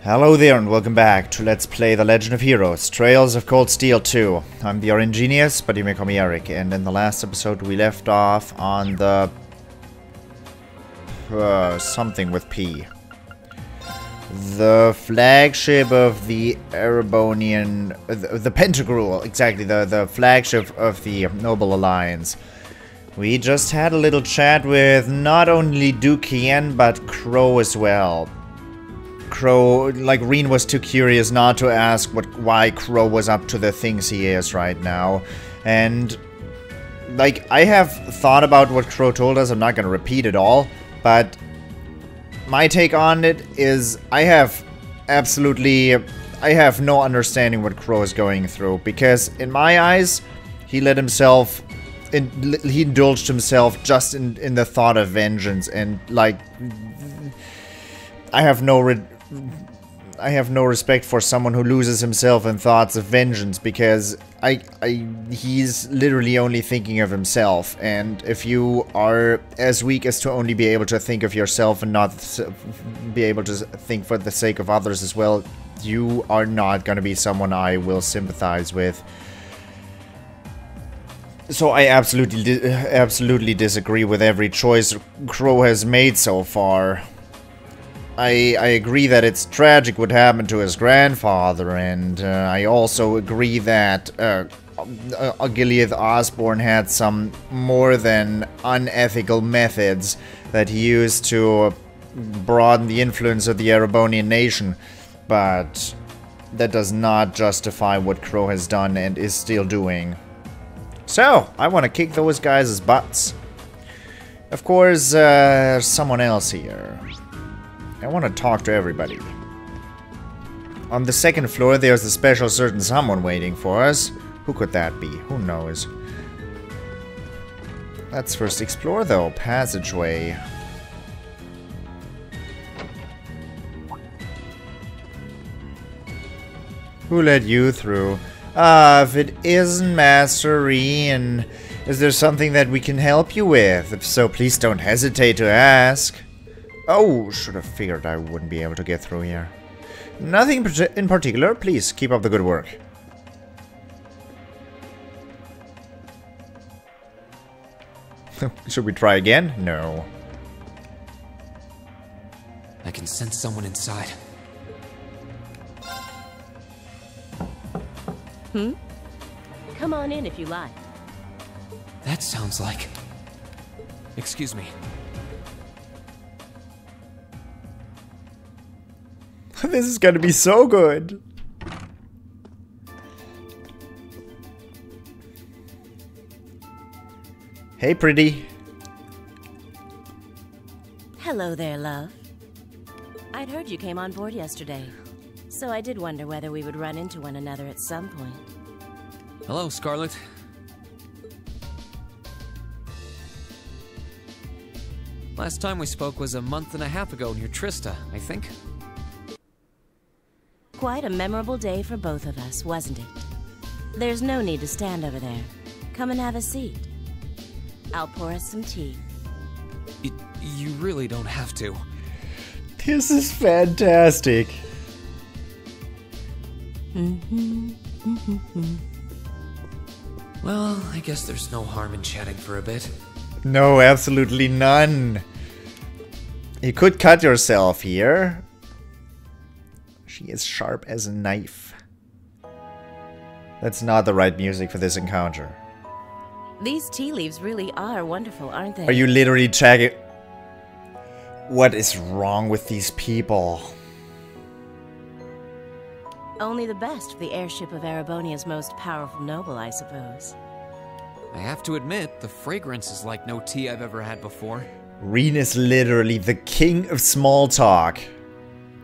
Hello there and welcome back to Let's Play The Legend of Heroes, Trails of Cold Steel 2. I'm the RNGenius, but you may call me Eric, and in the last episode we left off on the... something with P. The flagship of the Erebonian... the Pentagruel, exactly, the flagship of the Noble Alliance. We just had a little chat with not only Duke Yen, but Crow as well. Crow, like, Rean was too curious not to ask why Crow was up to the things he is right now. And, like, I have thought about what Crow told us. I'm not gonna repeat it all, but my take on it is I have no understanding what Crow is going through, because in my eyes, he let himself... he indulged himself just in the thought of vengeance, and, like, I have no respect for someone who loses himself in thoughts of vengeance, because he's literally only thinking of himself. And if you are as weak as to only be able to think of yourself and not be able to think for the sake of others as well, you are not going to be someone I will sympathize with. So I absolutely disagree with every choice Crow has made so far. I agree that it's tragic what happened to his grandfather, and I also agree that Gilead Osborne had some more than unethical methods that he used to broaden the influence of the Erebonian nation, but that does not justify what Crow has done and is still doing. So, I want to kick those guys' butts. Of course, there's someone else here. I want to talk to everybody. On the second floor, there's a special certain someone waiting for us. Who could that be? Who knows? Let's first explore, though. Passageway. Who let you through? Ah, if it isn't Master Rean, is there something that we can help you with? If so, please don't hesitate to ask. Oh, should have figured I wouldn't be able to get through here. Nothing in particular. Please, keep up the good work. Should we try again? No. I can sense someone inside. Come on in if you like. That sounds like... Excuse me. This is gonna be so good. Hey, pretty. Hello there, love. I'd heard you came on board yesterday, so I did wonder whether we would run into one another at some point. Hello, Scarlet. Last time we spoke was a month and a half ago near Trista, I think. Quite a memorable day for both of us, wasn't it? There's no need to stand over there. Come and have a seat. I'll pour us some tea. You really don't have to. This is fantastic. Well, I guess there's no harm in chatting for a bit. No, absolutely none. You could cut yourself here. She is sharp as a knife. That's not the right music for this encounter. These tea leaves really are wonderful, aren't they? Are you literally checking? What is wrong with these people? Only the best for the airship of Erebonia's most powerful noble, I suppose. I have to admit, the fragrance is like no tea I've ever had before. Rean is literally the king of small talk.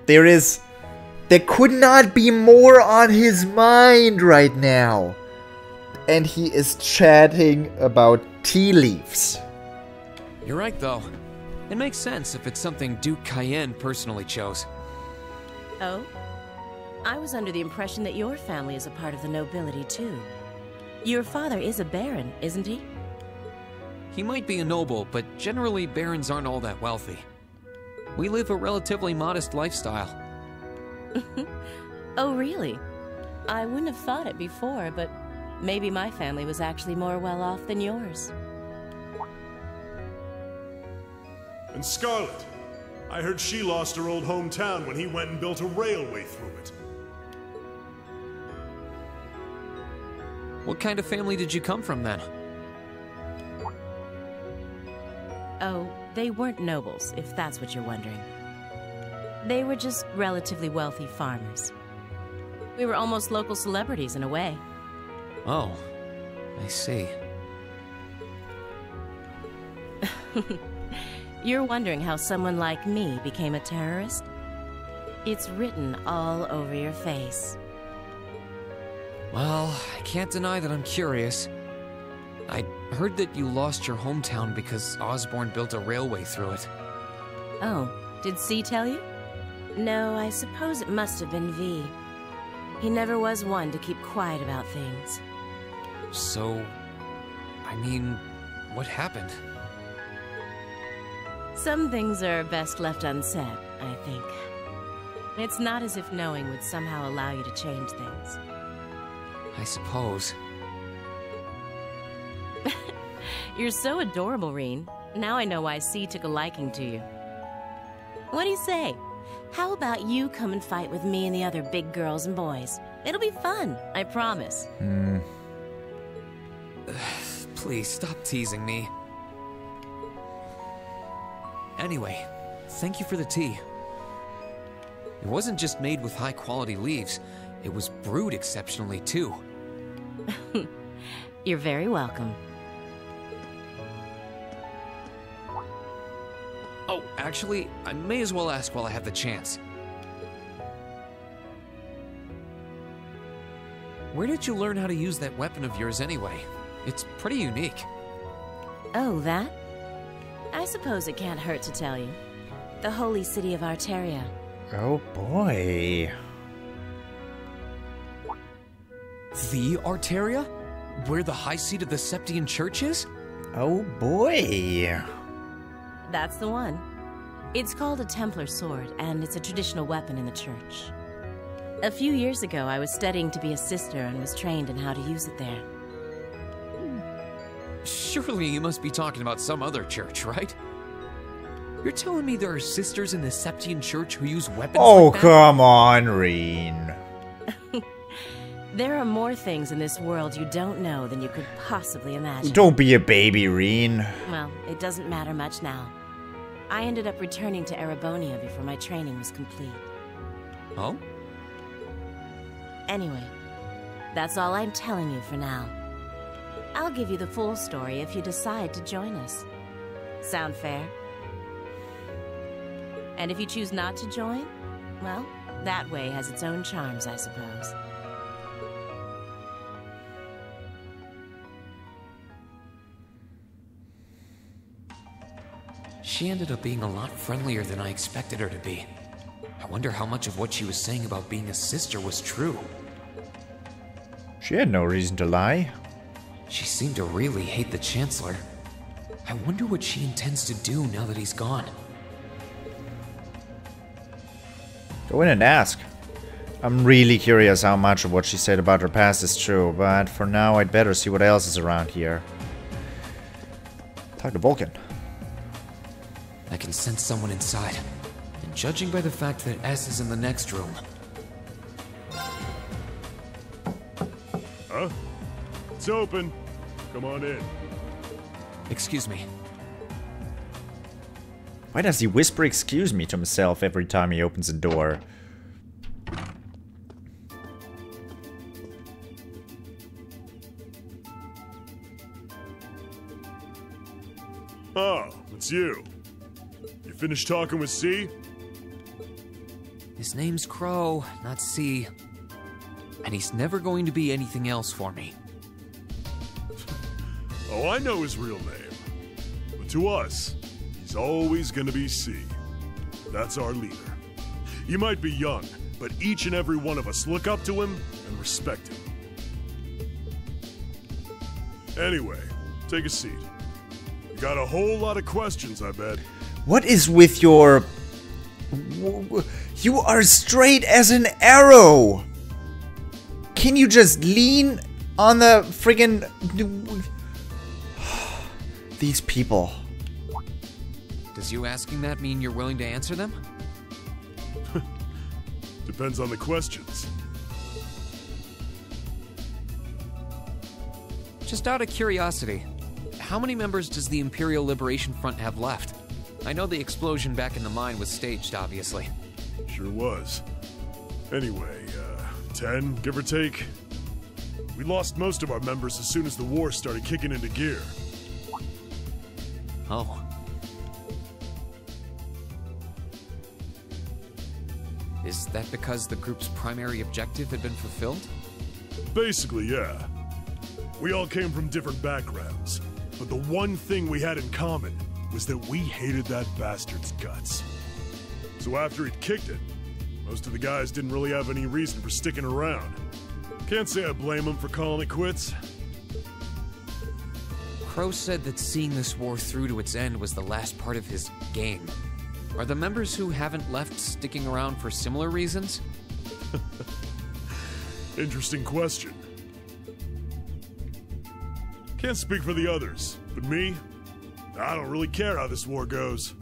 There could not be more on his mind right now. And he is chatting about tea leaves. You're right, though. It makes sense if it's something Duke Cayenne personally chose. Oh? I was under the impression that your family is a part of the nobility, too. Your father is a baron, isn't he? He might be a noble, but generally barons aren't all that wealthy. We live a relatively modest lifestyle. Oh, really? I wouldn't have thought it before, but maybe my family was actually more well off than yours. And Scarlet, I heard she lost her old hometown when he went and built a railway through it. What kind of family did you come from then? Oh, they weren't nobles, if that's what you're wondering. They were just relatively wealthy farmers. We were almost local celebrities in a way. Oh, I see. You're wondering how someone like me became a terrorist? It's written all over your face. Well, I can't deny that I'm curious. I heard that you lost your hometown because Osborn built a railway through it. Oh, did C tell you? No, I suppose it must have been V. He never was one to keep quiet about things. So, I mean, what happened? Some things are best left unsaid, I think. It's not as if knowing would somehow allow you to change things. I suppose. You're so adorable, Rean. Now I know why C took a liking to you. What do you say? How about you come and fight with me and the other big girls and boys? It'll be fun, I promise. Please, stop teasing me. Anyway, thank you for the tea. It wasn't just made with high-quality leaves. It was brewed exceptionally, too. You're very welcome. Oh, actually, I may as well ask while I have the chance. Where did you learn how to use that weapon of yours anyway? It's pretty unique. Oh, that? I suppose it can't hurt to tell you. The holy city of Arteria. Oh boy. The Arteria? Where the high seat of the Septian Church is? Oh boy. That's the one. It's called a Templar sword, and it's a traditional weapon in the church. A few years ago, I was studying to be a sister and was trained in how to use it there. Surely you must be talking about some other church, right? You're telling me there are sisters in the Septian Church who use weapons Oh, like that? come on, Rean. There are more things in this world you don't know than you could possibly imagine. Don't be a baby, Rean. Well, it doesn't matter much now. I ended up returning to Erebonia before my training was complete. Oh? Anyway, that's all I'm telling you for now. I'll give you the full story if you decide to join us. Sound fair? And if you choose not to join, well, that way has its own charms, I suppose. She ended up being a lot friendlier than I expected her to be. I wonder how much of what she was saying about being a sister was true. She had no reason to lie. She seemed to really hate the Chancellor. I wonder what she intends to do now that he's gone. Go in and ask. I'm really curious how much of what she said about her past is true, but for now I'd better see what else is around here. Talk to Vulcan. I can sense someone inside, and judging by the fact that S is in the next room. Huh? It's open. Come on in. Excuse me. Why does he whisper excuse me to himself every time he opens a door? Oh, it's you. You finished talking with C? His name's Crow, not C. And he's never going to be anything else for me. Oh, I know his real name. But to us, he's always gonna be C. That's our leader. He might be young, but each and every one of us look up to him and respect him. Anyway, take a seat. You got a whole lot of questions, I bet. What is with your... You are straight as an arrow! Can you just lean on the friggin... These people. Does you asking that mean you're willing to answer them? Depends on the questions. Just out of curiosity, how many members does the Imperial Liberation Front have left? I know the explosion back in the mine was staged, obviously. Sure was. Anyway, 10, give or take. We lost most of our members as soon as the war started kicking into gear. Oh. Is that because the group's primary objective had been fulfilled? Basically, yeah. We all came from different backgrounds, but the one thing we had in common was that we hated that bastard's guts. So after he'd kicked it, most of the guys didn't really have any reason for sticking around. Can't say I blame him for calling it quits. Crow said that seeing this war through to its end was the last part of his game. Are the members who haven't left sticking around for similar reasons? Interesting question. Can't speak for the others, but me, I don't really care how this war goes.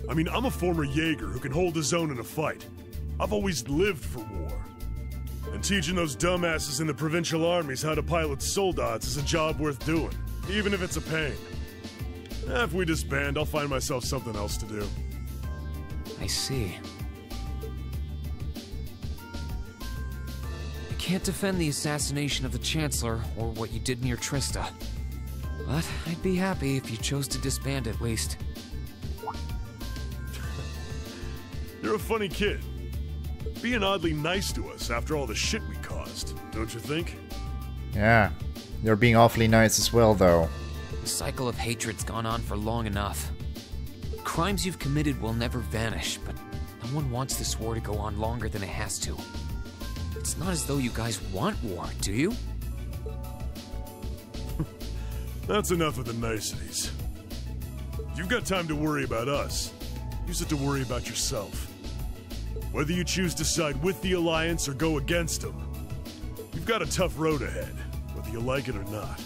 I mean, I'm a former Jaeger who can hold his own in a fight. I've always lived for war. And teaching those dumbasses in the provincial armies how to pilot soldats is a job worth doing, even if it's a pain. If we disband, I'll find myself something else to do. I see. I can't defend the assassination of the Chancellor or what you did near Trista. But I'd be happy if you chose to disband at least. You're a funny kid. Being oddly nice to us after all the shit we caused, don't you think? Yeah, you're being awfully nice as well, though. The cycle of hatred's gone on for long enough. Crimes you've committed will never vanish, but no one wants this war to go on longer than it has to. It's not as though you guys want war, do you? That's enough of the niceties. You've got time to worry about us. Use it to worry about yourself. Whether you choose to side with the Alliance or go against them, you've got a tough road ahead, whether you like it or not.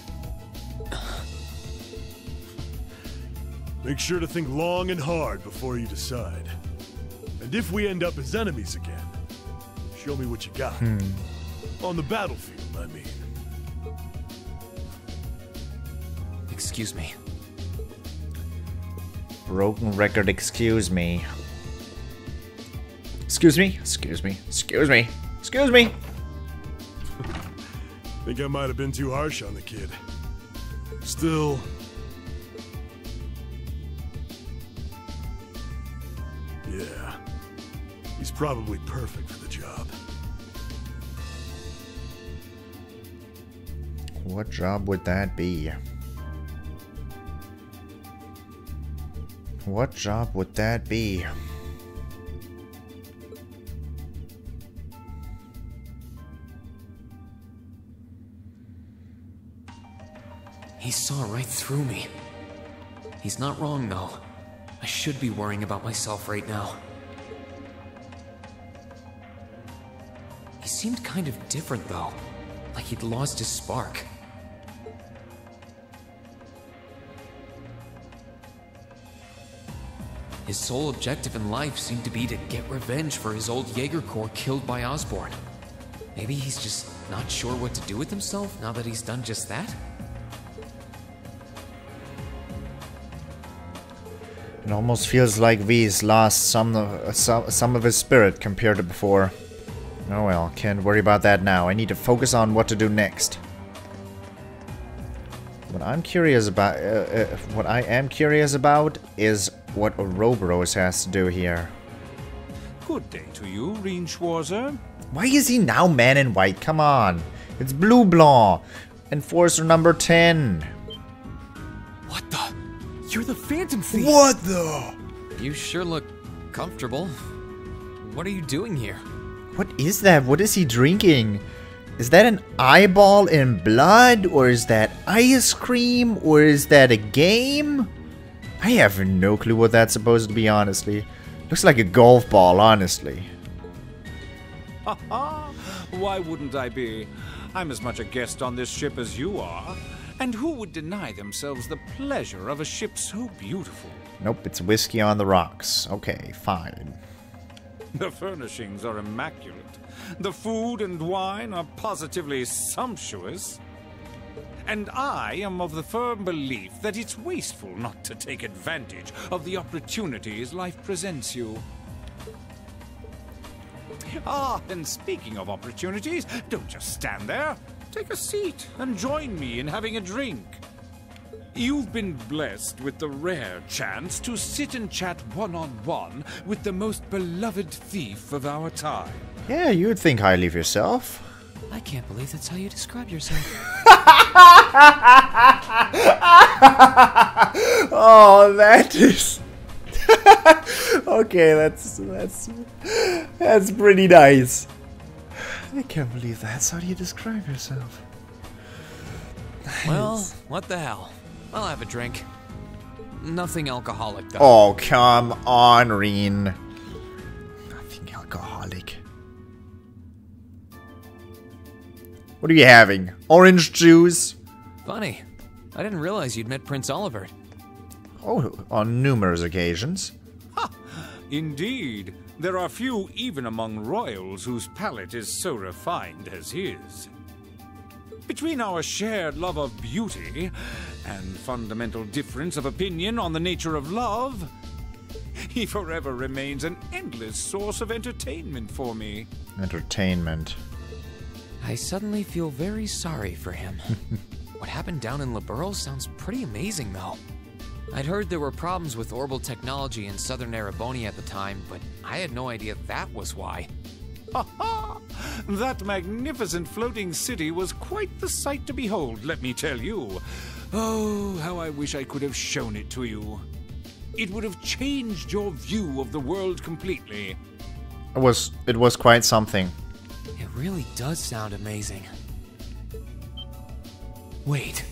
Make sure to think long and hard before you decide. And if we end up as enemies again, show me what you got. On the battlefield, I mean. Excuse me. Broken record, excuse me. Excuse me? Excuse me. Excuse me. Excuse me! Think I might have been too harsh on the kid. Still... yeah. He's probably perfect for the job. What job would that be? What job would that be? He saw right through me. He's not wrong, though. I should be worrying about myself right now. He seemed kind of different, though. Like he'd lost his spark. His sole objective in life seemed to be to get revenge for his old Jaeger Corps killed by Osborn. Maybe he's just not sure what to do with himself now that he's done just that? It almost feels like V's lost some of his spirit compared to before. Oh well, can't worry about that now. I need to focus on what to do next. What I'm curious about, what I am curious about is what Ouroboros has to do here. Good day to you, Rean Schwarzer. Why is he now man in white? Come on. It's Blue Blanc. Enforcer number 10. What the? You're the Phantom Thief! What the? You sure look comfortable. What are you doing here? What is that? What is he drinking? Is that an eyeball in blood? Or is that ice cream? Or is that a game? I have no clue what that's supposed to be, honestly. Looks like a golf ball, honestly. Ha ha! Why wouldn't I be? I'm as much a guest on this ship as you are. And who would deny themselves the pleasure of a ship so beautiful? Nope, it's whiskey on the rocks. Okay, fine. The furnishings are immaculate. The food and wine are positively sumptuous. And I am of the firm belief that it's wasteful not to take advantage of the opportunities life presents you. Ah, and speaking of opportunities, don't just stand there. Take a seat and join me in having a drink. You've been blessed with the rare chance to sit and chat one-on-one with the most beloved thief of our time. Yeah, you would think highly of yourself. I can't believe that's how you describe yourself. Oh, that is... Okay, that's pretty nice. I can't believe that's how you describe yourself. Nice. Well, what the hell? I'll have a drink. Nothing alcoholic, though. Oh, come on, Rean. Nothing alcoholic. What are you having? Orange juice? Funny. I didn't realize you'd met Prince Olivert. Oh, on numerous occasions. Ha! Indeed. There are few even among royals whose palate is so refined as his. Between our shared love of beauty and fundamental difference of opinion on the nature of love, he forever remains an endless source of entertainment for me. Entertainment. I suddenly feel very sorry for him. What happened down in Liberl sounds pretty amazing, though. I'd heard there were problems with orbital technology in southern Erebonia at the time, but I had no idea that was why. Ha ha! That magnificent floating city was quite the sight to behold, let me tell you. Oh, how I wish I could have shown it to you. It would have changed your view of the world completely. It was quite something. It really does sound amazing. Wait,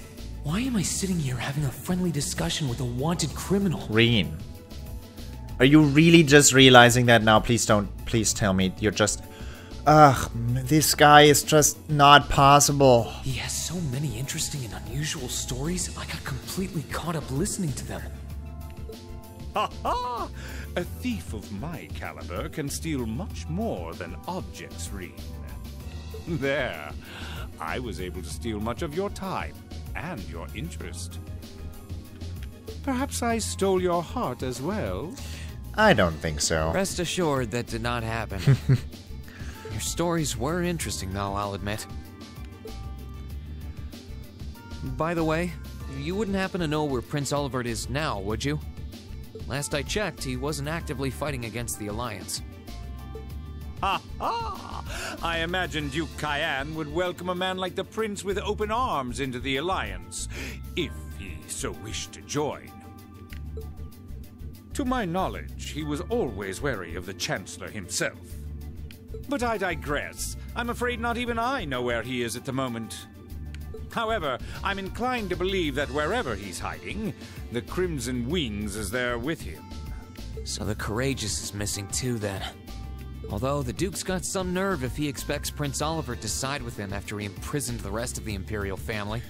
why am I sitting here having a friendly discussion with a wanted criminal? Rean. Are you really just realizing that now? Please tell me you're just... Ugh, this guy is just not possible. He has so many interesting and unusual stories, I got completely caught up listening to them. Ha ha! A thief of my caliber can steal much more than objects, Rean. There. I was able to steal much of your time and your interest. Perhaps I stole your heart as well? I don't think so. Rest assured that did not happen. Your stories were interesting, though, I'll admit. By the way, you wouldn't happen to know where Prince Olivert is now, would you? Last I checked, he wasn't actively fighting against the Alliance. Ha ha! I imagine Duke Cayenne would welcome a man like the Prince with open arms into the Alliance, if he so wished to join. To my knowledge, he was always wary of the Chancellor himself. But I digress. I'm afraid not even I know where he is at the moment. However, I'm inclined to believe that wherever he's hiding, the Crimson Wings is there with him. So the Courageous is missing too, then. Although the Duke's got some nerve if he expects Prince Olivert to side with him after he imprisoned the rest of the Imperial family.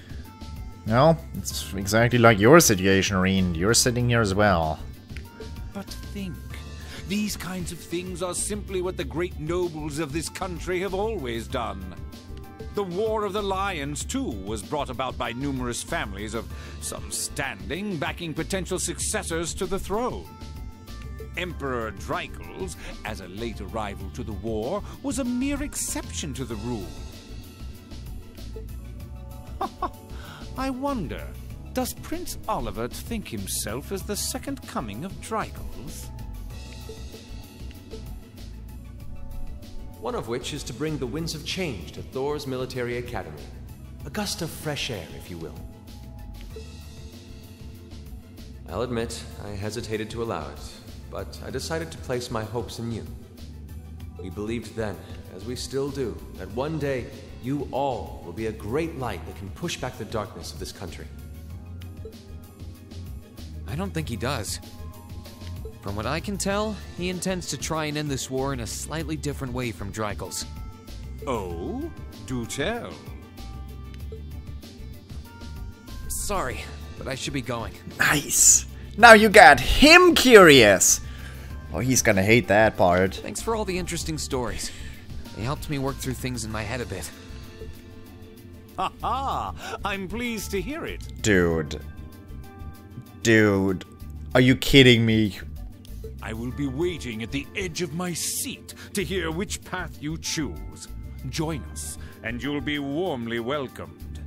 No, it's exactly like your situation, Rean. You're sitting here as well. But think, these kinds of things are simply what the great nobles of this country have always done. The War of the Lions, too, was brought about by numerous families of some standing backing potential successors to the throne. Emperor Dreikel's, as a late arrival to the war, was a mere exception to the rule. I wonder, does Prince Olivert think himself as the second coming of Dreikel's? One of which is to bring the winds of change to Thor's military academy. A gust of fresh air, if you will. I'll admit, I hesitated to allow it, but I decided to place my hopes in you. We believed then, as we still do, that one day you all will be a great light that can push back the darkness of this country. I don't think he does. From what I can tell, he intends to try and end this war in a slightly different way from Dreigel's. Oh? Do tell. Sorry, but I should be going. Nice. Now you got him curious. Oh, he's gonna hate that part. Thanks for all the interesting stories. They helped me work through things in my head a bit. Ha ha! I'm pleased to hear it. Dude. Dude. Are you kidding me? I will be waiting at the edge of my seat to hear which path you choose. Join us, and you'll be warmly welcomed.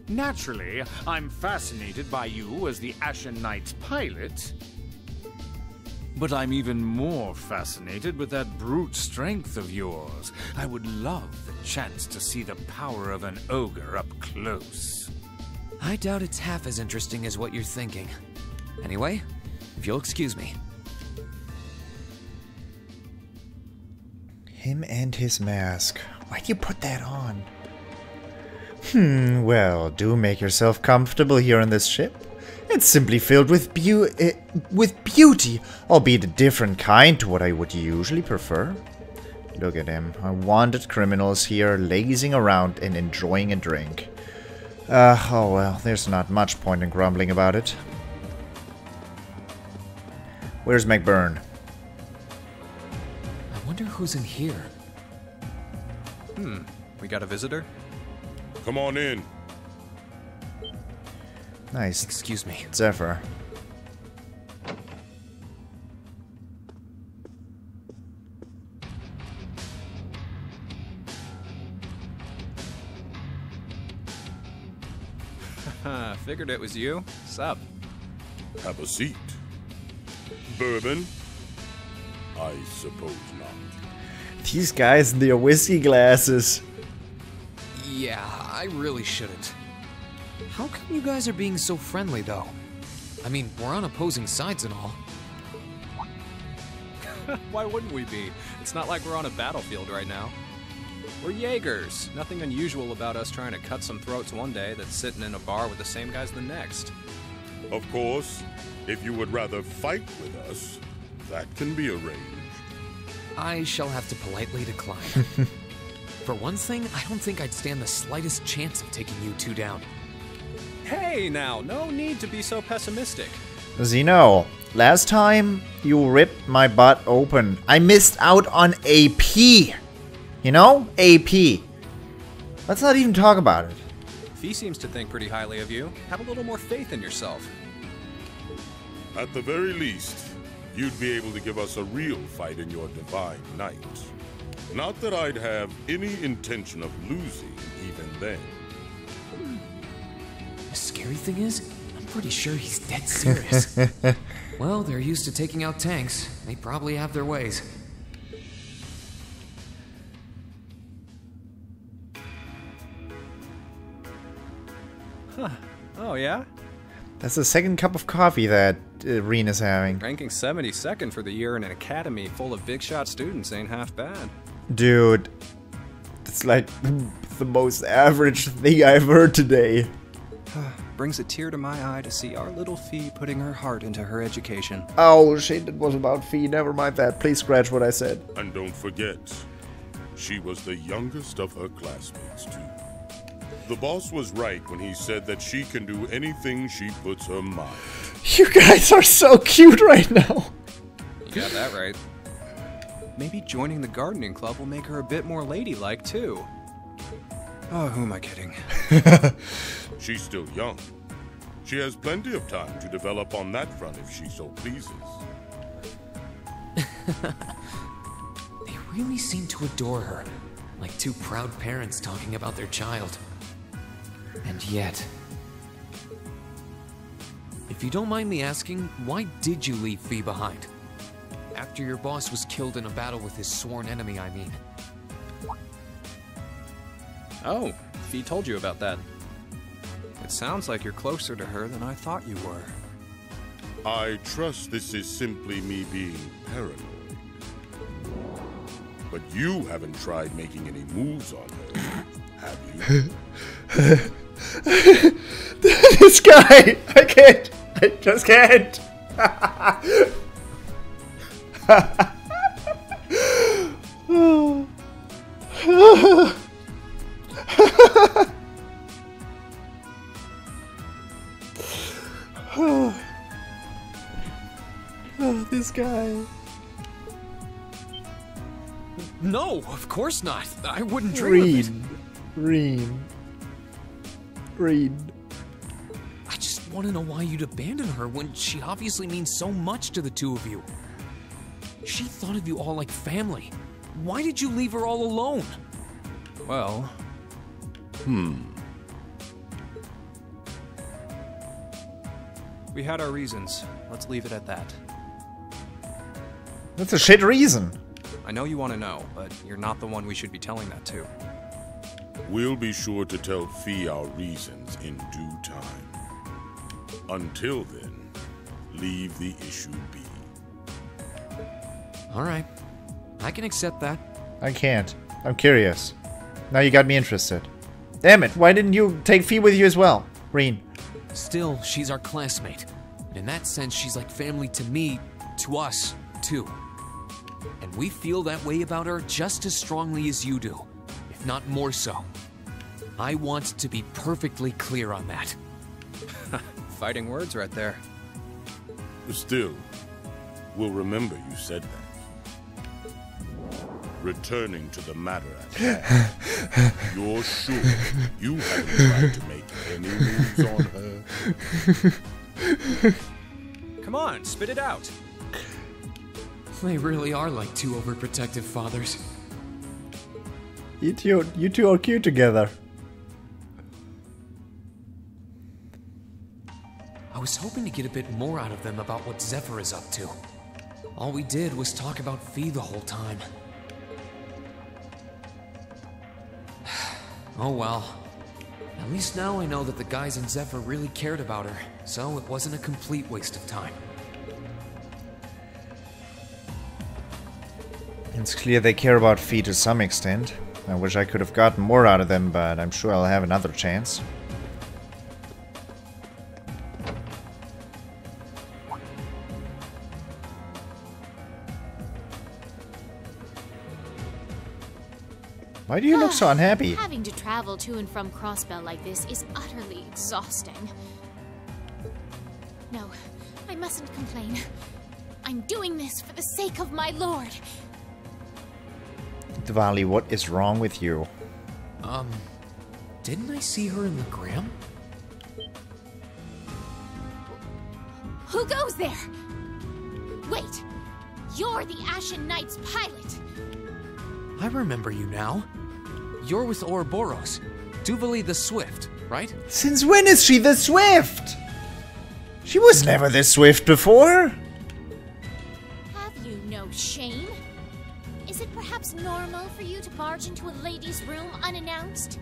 Naturally, I'm fascinated by you as the Ashen Knight's pilot. But I'm even more fascinated with that brute strength of yours. I would love the chance to see the power of an ogre up close. I doubt it's half as interesting as what you're thinking. Anyway, if you'll excuse me. Him and his mask. Why'd you put that on? Well, do make yourself comfortable here on this ship. It's simply filled with beauty, albeit a different kind to what I would usually prefer. Look at him, unwanted criminals here lazing around and enjoying a drink. Oh well, there's not much point in grumbling about it. Where's McBurn? I wonder who's in here. We got a visitor? Come on in. Nice. Excuse me. Zephyr. Figured it was you. Sup? Have a seat. Bourbon? I suppose not. These guys in their whiskey glasses. Yeah, I really shouldn't. How come you guys are being so friendly, though? I mean, we're on opposing sides and all. Why wouldn't we be? It's not like we're on a battlefield right now. We're Jaegers. Nothing unusual about us trying to cut some throats one day that's sitting in a bar with the same guys the next. Of course, if you would rather fight with us, that can be arranged. I shall have to politely decline. For one thing, I don't think I'd stand the slightest chance of taking you two down. Hey now, no need to be so pessimistic. Zeno, last time you ripped my butt open. I missed out on AP. You know? AP. Let's not even talk about it. Fee seems to think pretty highly of you. Have a little more faith in yourself. At the very least, you'd be able to give us a real fight in your divine night. Not that I'd have any intention of losing even then. The scary thing is, I'm pretty sure he's dead serious. Well, they're used to taking out tanks. They probably have their ways. Huh. Oh yeah? That's the second cup of coffee that Rean is having. Ranking 72nd for the year in an academy full of big shot students ain't half bad. Dude, it's like the most average thing I've heard today. Brings a tear to my eye to see our little Fee putting her heart into her education. Oh shit, it was about Fee. Never mind that. Please scratch what I said. And don't forget, she was the youngest of her classmates, too. The boss was right when he said that she can do anything she puts her mind. You guys are so cute right now. You got that right. Maybe joining the gardening club will make her a bit more ladylike, too. Oh, who am I kidding? She's still young. She has plenty of time to develop on that front if she so pleases. They really seem to adore her, like two proud parents talking about their child. And yet... If you don't mind me asking, why did you leave Fee behind? After your boss was killed in a battle with his sworn enemy, I mean. Oh, Fee told you about that. It sounds like you're closer to her than I thought you were. I trust this is simply me being paranoid. But you haven't tried making any moves on her, have you? This guy! I can't! I just can't! This guy. No, of course not. I wouldn't dream of it. Rean. I just want to know why you'd abandon her when she obviously means so much to the two of you. She thought of you all like family. Why did you leave her all alone? Well... We had our reasons. Let's leave it at that. That's a shit reason. I know you want to know, but you're not the one we should be telling that to. We'll be sure to tell Fee our reasons in due time. Until then, leave the issue be. Alright. I can accept that. I can't. I'm curious. Now you got me interested. Damn it, why didn't you take Fee with you as well, Rean? Still, she's our classmate. In that sense, she's like family to me, to us, too. And we feel that way about her just as strongly as you do, if not more so. I want to be perfectly clear on that. Fighting words right there. Still, we'll remember you said that. Returning to the matter at hand, you're sure you haven't tried to make any moves on her? Come on, spit it out. They really are like two overprotective fathers. You two are cute together. I was hoping to get a bit more out of them about what Zephyr is up to. All we did was talk about Fee the whole time. Oh well. At least now I know that the guys in Zephyr really cared about her, so it wasn't a complete waste of time. It's clear they care about Fee to some extent. I wish I could have gotten more out of them, but I'm sure I'll have another chance. Why do you look so unhappy? Having to travel to and from Crossbell like this is utterly exhausting. No, I mustn't complain. I'm doing this for the sake of my lord. Diwali, what is wrong with you? Didn't I see her in the gram? Who goes there? Wait, you're the Ashen Knight's pilot. I remember you now. You're with Ouroboros, Duvali the Swift, right? Since when is she the Swift? She was never this swift before. Have you no shame? Is it perhaps normal for you to barge into a lady's room unannounced?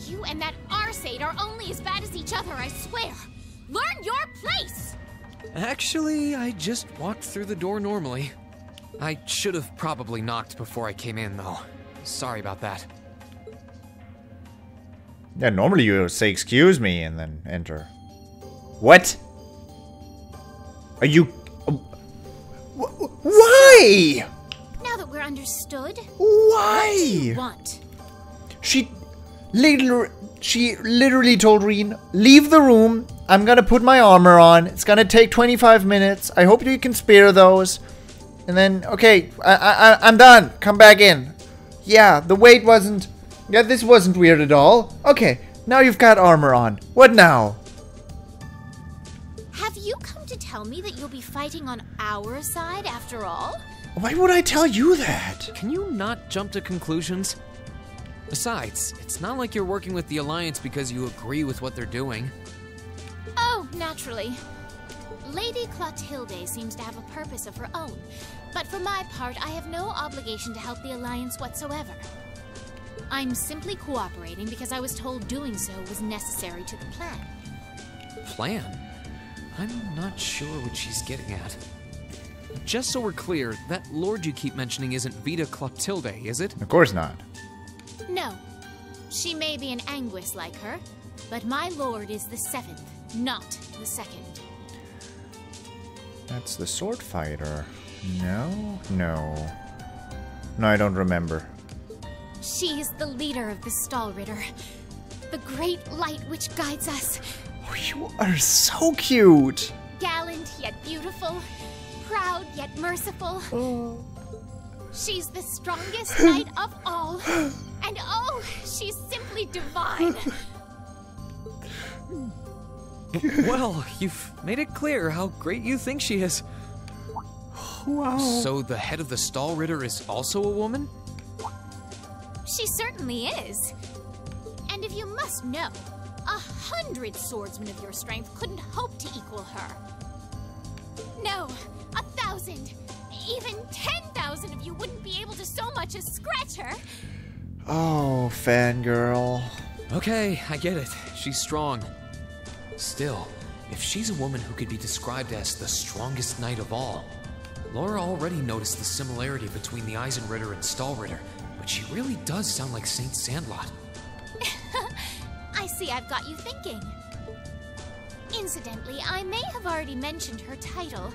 You and that Arseid are only as bad as each other, I swear. Learn your place! Actually, I just walked through the door normally. I should have probably knocked before I came in, though. Sorry about that. Yeah, normally you say excuse me and then enter. What? Are you... Why? Now that we're understood, Why? what do you want? She literally told Rean, leave the room. I'm gonna put my armor on. It's gonna take 25 minutes. I hope you can spare those. And then, okay, I'm done. Come back in. Yeah, the wait wasn't... Yeah, this wasn't weird at all. Okay, now you've got armor on. What now? Have you come to tell me that you'll be fighting on our side after all? Why would I tell you that? Can you not jump to conclusions? Besides, it's not like you're working with the Alliance because you agree with what they're doing. Oh, naturally. Lady Clotilde seems to have a purpose of her own, but for my part, I have no obligation to help the Alliance whatsoever. I'm simply cooperating because I was told doing so was necessary to the plan. Plan? I'm not sure what she's getting at. Just so we're clear, that lord you keep mentioning isn't Vita Clotilde, is it? Of course not. No. She may be an Anguis like her, but my lord is the 7th, not the 2nd. That's the sword fighter. No? No. No, I don't remember. She is the leader of the Stahlritter. The great light which guides us. Oh, you are so cute! Gallant yet beautiful. Proud yet merciful. Oh. She's the strongest knight of all. And oh, she's simply divine. Well, you've made it clear how great you think she is. Wow. So the head of the Stahlritter is also a woman? She certainly is. And if you must know, 100 swordsmen of your strength couldn't hope to equal her. No, 1,000, even 10,000 of you wouldn't be able to so much as scratch her. Oh, fangirl. Okay, I get it. She's strong. Still, if she's a woman who could be described as the strongest knight of all, Laura already noticed the similarity between the Eisenritter and Stahlritter, but she really does sound like Saint Sandlot. I see I've got you thinking. Incidentally, I may have already mentioned her title,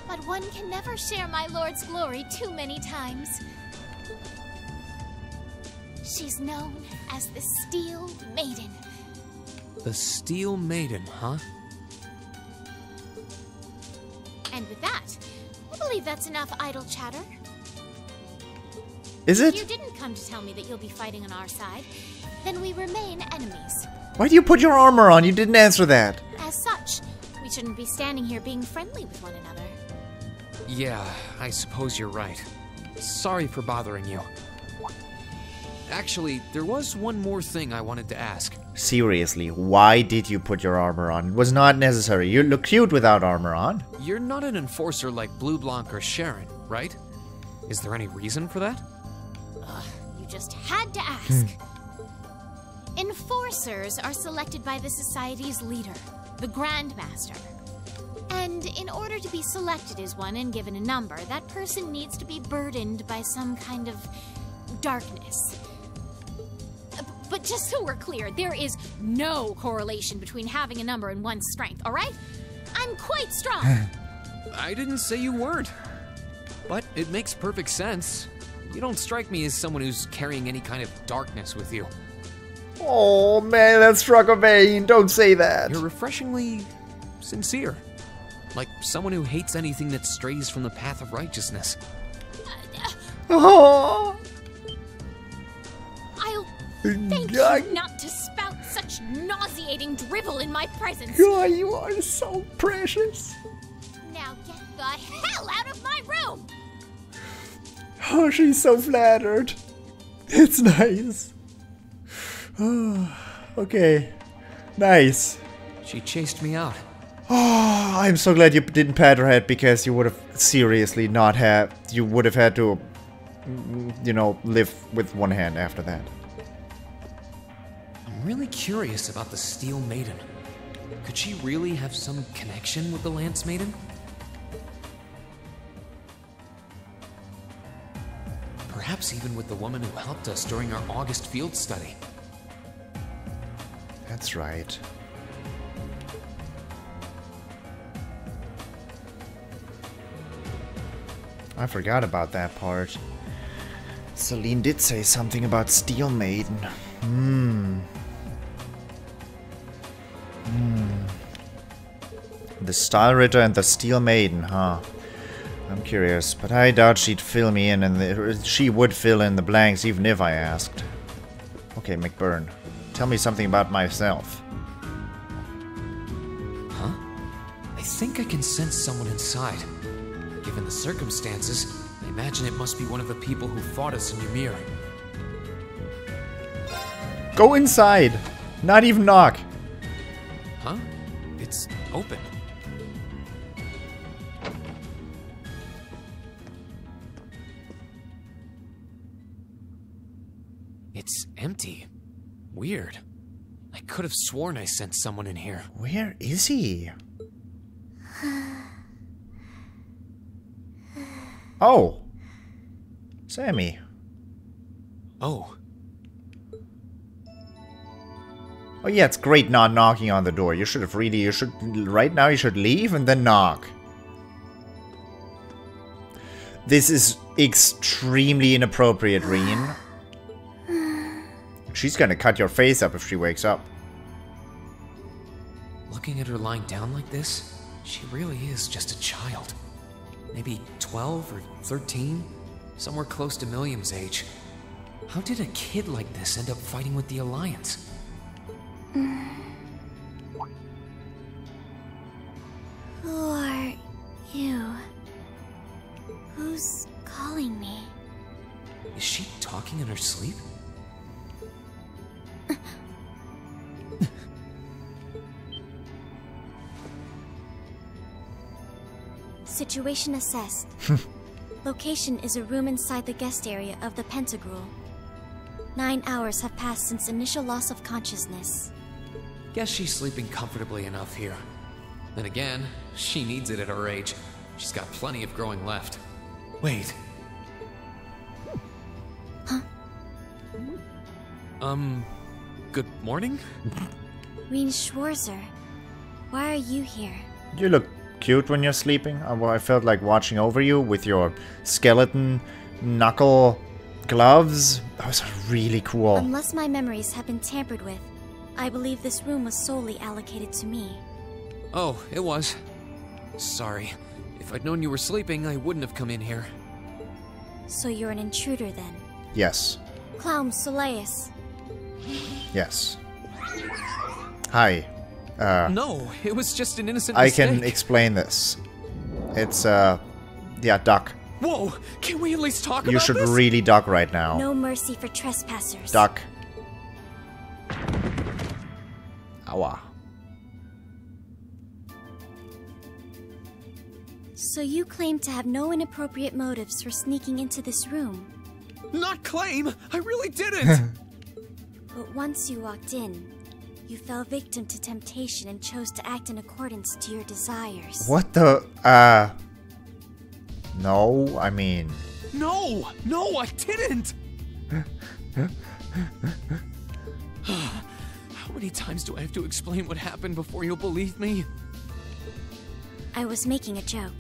but one can never share my lord's glory too many times. She's known as the Steel Maiden. The Steel Maiden, huh? And with that, I believe that's enough idle chatter. Is If you it? didn't come to tell me that you'll be fighting on our side, then we remain enemies. Why do you put your armor on? You didn't answer that. As such, we shouldn't be standing here being friendly with one another. Yeah, I suppose you're right. Sorry for bothering you. Actually, there was one more thing I wanted to ask. Seriously, why did you put your armor on? It was not necessary. You look cute without armor on. You're not an enforcer like Blue Blanc or Sharon, right? Is there any reason for that? You just had to ask. Enforcers are selected by the society's leader, the Grandmaster. And in order to be selected as one and given a number, that person needs to be burdened by some kind of darkness. But just so we're clear, there is no correlation between having a number and one's strength, alright? I'm quite strong. I didn't say you weren't. But it makes perfect sense. You don't strike me as someone who's carrying any kind of darkness with you. Oh man, that struck a vein. Don't say that. You're refreshingly sincere. Like someone who hates anything that strays from the path of righteousness. Oh. I'll thank God. you not to spout such nauseating drivel in my presence. God, you are so precious. Now get the hell out of my room! Oh, she's so flattered. It's nice. Okay. Nice. She chased me out. Oh, I'm so glad you didn't pat her head, because you would have seriously not have. You would have had to, you know, live with one hand after that. I'm really curious about the Steel Maiden. Could she really have some connection with the Lance Maiden? Perhaps even with the woman who helped us during our August field study. That's right. I forgot about that part. Celine did say something about Steel Maiden. The Stahlritter and the Steel Maiden, huh? I'm curious, but I doubt she'd fill me in, and she would fill in the blanks even if I asked. Okay, McBurn, tell me something about myself. Huh? I think I can sense someone inside. Given the circumstances, I imagine it must be one of the people who fought us in Ymir. Go inside! Not even knock! Huh? It's open. It's empty. Weird. I could have sworn I sensed someone in here. Where is he? Oh! Sammy. Oh. Oh yeah, it's great not knocking on the door. You should have really, right now you should leave and then knock. This is extremely inappropriate, Rean. She's gonna cut your face up if she wakes up. Looking at her lying down like this, she really is just a child. Maybe 12 or 13? Somewhere close to Milliam's age. How did a kid like this end up fighting with the Alliance? Who are you? Who's calling me? Is she talking in her sleep? Situation assessed. Location is a room inside the guest area of the Pentagrul. 9 hours have passed since initial loss of consciousness. Guess she's sleeping comfortably enough here. Then again, she needs it at her age. She's got plenty of growing left. Wait. Huh? Good morning? Rean Schwarzer, why are you here? You look cute when you're sleeping. I felt like watching over you with your skeleton knuckle gloves. That was really cool. Unless my memories have been tampered with, I believe this room was solely allocated to me. Oh, it was. Sorry. If I'd known you were sleeping, I wouldn't have come in here. So you're an intruder then? Yes. Clown Soleus. Yes. Hi. No, it was just an innocent I mistake. can explain this. It's, yeah, duck. Whoa! Can we at least talk about this? You should really duck right now. No mercy for trespassers. Duck. Aua. So you claim to have no inappropriate motives for sneaking into this room. Not claim! I really didn't! But once you walked in, you fell victim to temptation and chose to act in accordance to your desires. What the, No, I mean... No! No, I didn't! How many times do I have to explain what happened before you'll believe me? I was making a joke.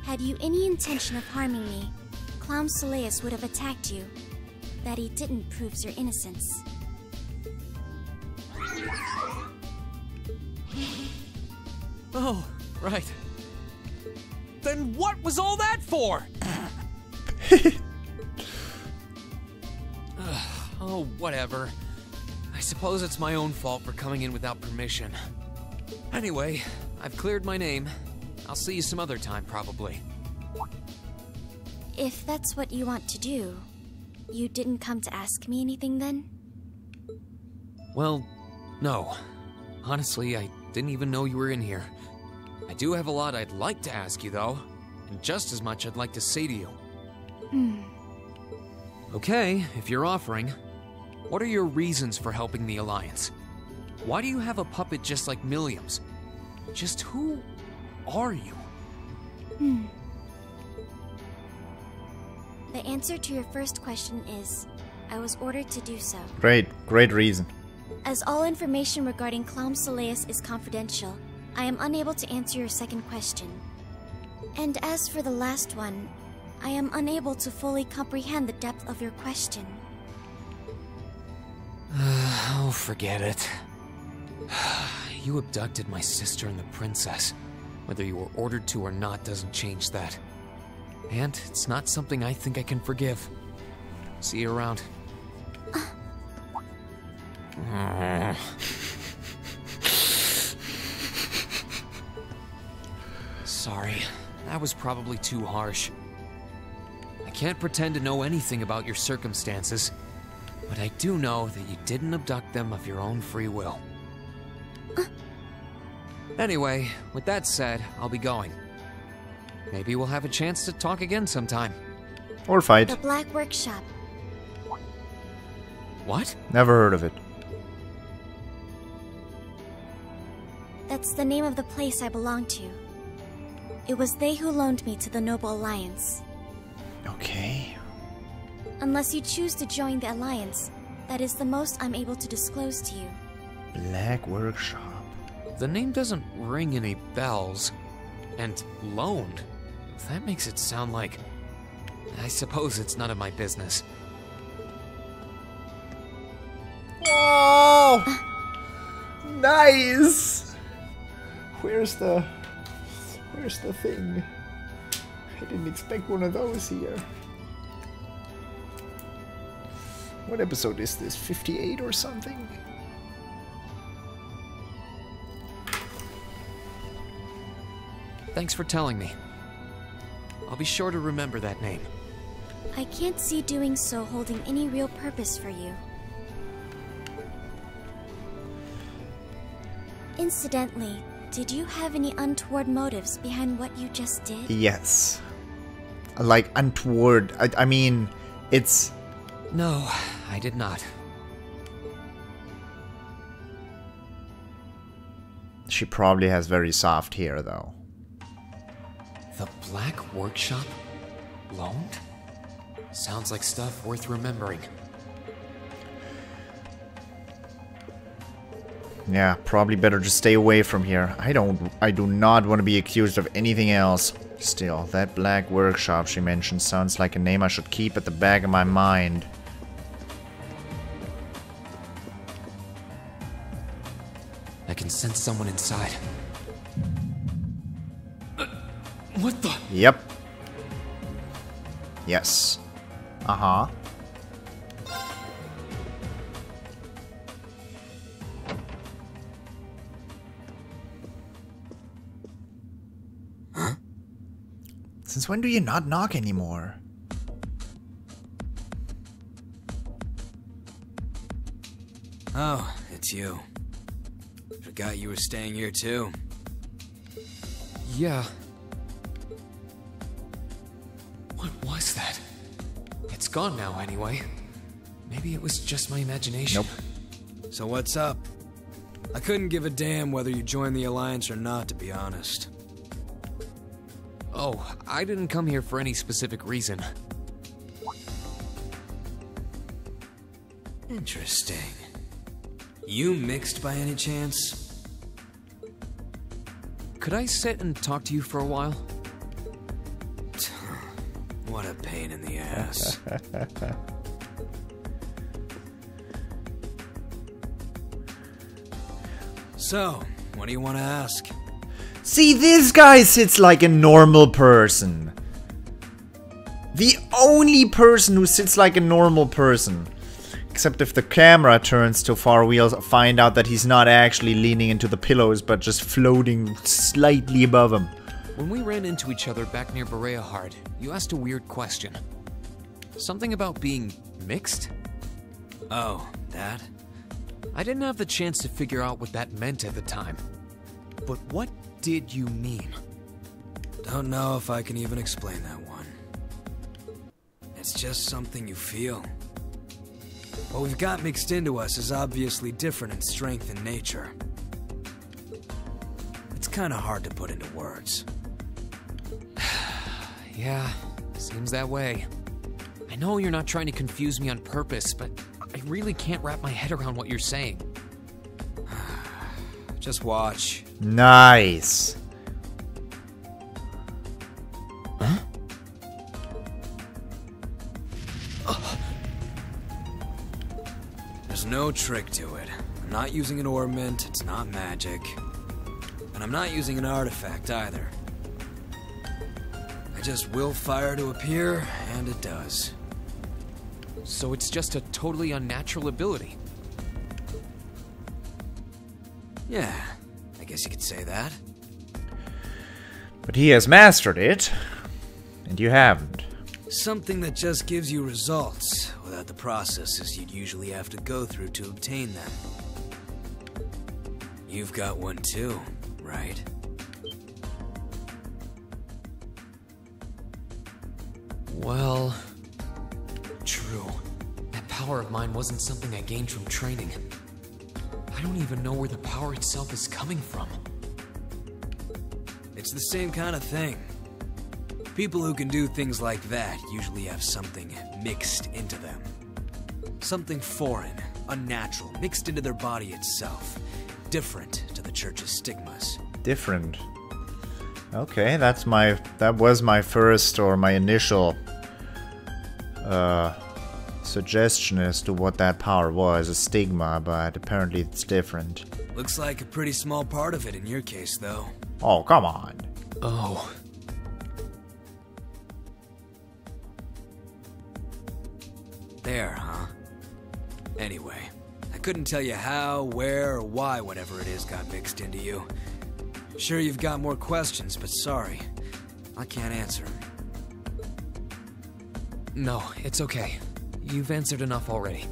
Had you any intention of harming me, Clown Soleus would have attacked you. That he didn't proves your innocence. Oh, right. Then what was all that for? Oh, whatever. I suppose it's my own fault for coming in without permission. Anyway, I've cleared my name. I'll see you some other time, probably. If that's what you want to do, you didn't come to ask me anything then? Well, no. Honestly, I didn't even know you were in here. I do have a lot I'd like to ask you, though. And just as much I'd like to say to you. Okay, if you're offering, what are your reasons for helping the Alliance? Why do you have a puppet just like Milliam's? Just who are you? The answer to your first question is, I was ordered to do so. Great reason. As all information regarding Clown Soleus is confidential, I am unable to answer your second question. And as for the last one, I am unable to fully comprehend the depth of your question. Oh, forget it. You abducted my sister and the princess. Whether you were ordered to or not doesn't change that. And it's not something I think I can forgive. See you around. Sorry, that was probably too harsh. I can't pretend to know anything about your circumstances, but I do know that you didn't abduct them of your own free will. Anyway, with that said, I'll be going. Maybe we'll have a chance to talk again sometime. Or fight. The Black Workshop. What? Never heard of it. That's the name of the place I belong to. It was they who loaned me to the Noble Alliance. Okay. Unless you choose to join the Alliance, that is the most I'm able to disclose to you. Black Workshop. The name doesn't ring any bells. And loaned? That makes it sound like... I suppose it's none of my business. Oh! Nice! Where's the thing? I didn't expect one of those here. What episode is this? 58 or something? Thanks for telling me. I'll be sure to remember that name. I can't see doing so holding any real purpose for you. Incidentally, did you have any untoward motives behind what you just did? Yes. Like, untoward. I mean, it's... No, I did not. She probably has very soft hair, though. The Black Workshop? Loaned? Sounds like stuff worth remembering. Yeah, probably better to stay away from here. I do not want to be accused of anything else. Still, that Black Workshop she mentioned sounds like a name I should keep at the back of my mind. I can sense someone inside. What the? Yep. Yes. Uh-huh. Huh? Since when do you not knock anymore? Oh, it's you. Forgot you were staying here too. Yeah. What was that? It's gone now anyway. Maybe it was just my imagination. Nope. So what's up? I couldn't give a damn whether you joined the Alliance or not, to be honest. Oh, I didn't come here for any specific reason. Interesting. You mixed by any chance? Could I sit and talk to you for a while? What a pain in the ass. So, what do you want to ask? See, this guy sits like a normal person. The only person who sits like a normal person. Except if the camera turns too far, we'll find out that he's not actually leaning into the pillows, but just floating slightly above him. When we ran into each other back near Bereahard, you asked a weird question. Something about being mixed? Oh, that? I didn't have the chance to figure out what that meant at the time. But what did you mean? Don't know if I can even explain that one. It's just something you feel. What we've got mixed into us is obviously different in strength and nature. It's kinda hard to put into words. Yeah, seems that way. I know you're not trying to confuse me on purpose, but I really can't wrap my head around what you're saying. Just watch. Nice. Huh? There's no trick to it. I'm not using an ornament, it's not magic. And I'm not using an artifact either. I just will fire to appear, and it does. So it's just a totally unnatural ability? Yeah, I guess you could say that. But he has mastered it, and you haven't. Something that just gives you results, without the processes you'd usually have to go through to obtain them. You've got one too, right? Well, true. That power of mine wasn't something I gained from training. I don't even know where the power itself is coming from. It's the same kind of thing. People who can do things like that usually have something mixed into them. Something foreign, unnatural, mixed into their body itself. different to the church's stigmas. Different. Okay, that was my first or my initial suggestion as to what that power was, a stigma, but apparently it's different. Looks like a pretty small part of it in your case, though. Oh, come on. Oh. There, huh? Anyway, I couldn't tell you how, where, or why whatever it is got mixed into you. Sure you've got more questions, but sorry. I can't answer them. No, it's okay. You've answered enough already.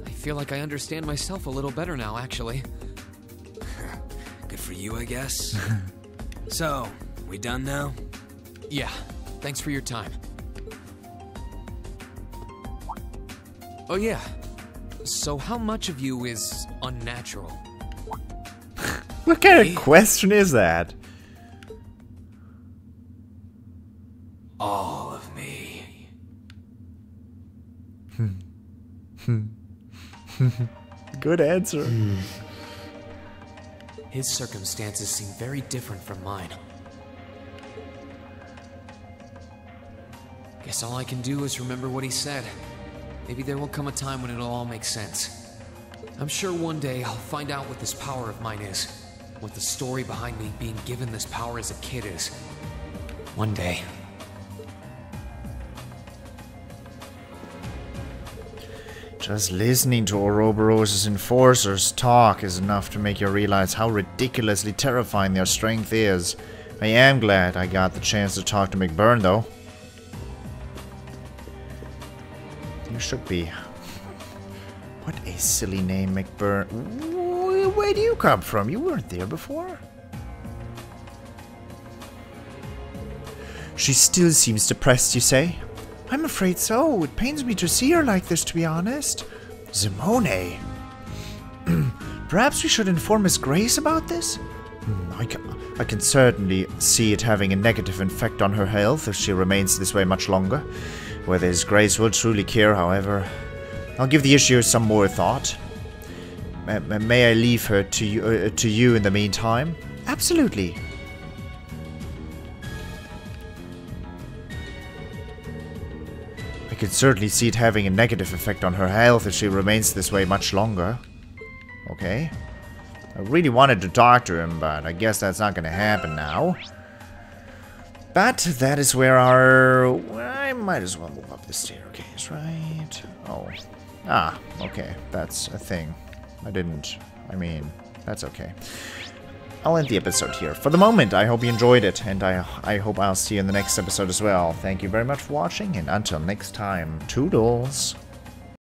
I feel like I understand myself a little better now, actually. Good for you, I guess. So, we done now? Yeah, thanks for your time. Oh yeah, so how much of you is unnatural? What kind of question is that? All of me. Good answer. His circumstances seem very different from mine. Guess all I can do is remember what he said. Maybe there will come a time when it'll all make sense. I'm sure one day I'll find out what this power of mine is. What the story behind me being given this power as a kid is. One day. Just listening to Ouroboros' enforcers talk is enough to make you realize how ridiculously terrifying their strength is. I am glad I got the chance to talk to McBurn, though. You should be. What a silly name, McBurn. Where do you come from? You weren't there before. She still seems depressed, you say? I'm afraid so. It pains me to see her like this, to be honest. Simone. Perhaps we should inform Miss Grace about this? I can certainly see it having a negative effect on her health if she remains this way much longer. Whether His Grace will truly care, however, I'll give the issue some more thought. May I leave her to you in the meantime? Absolutely. I can certainly see it having a negative effect on her health if she remains this way much longer. Okay. I really wanted to talk to him, but I guess that's not going to happen now. But that is where I might as well move up the staircase, right? Oh. Ah, okay. That's a thing. That's okay. I'll end the episode here. For the moment, I hope you enjoyed it, and I hope I'll see you in the next episode as well. Thank you very much for watching, and until next time, toodles!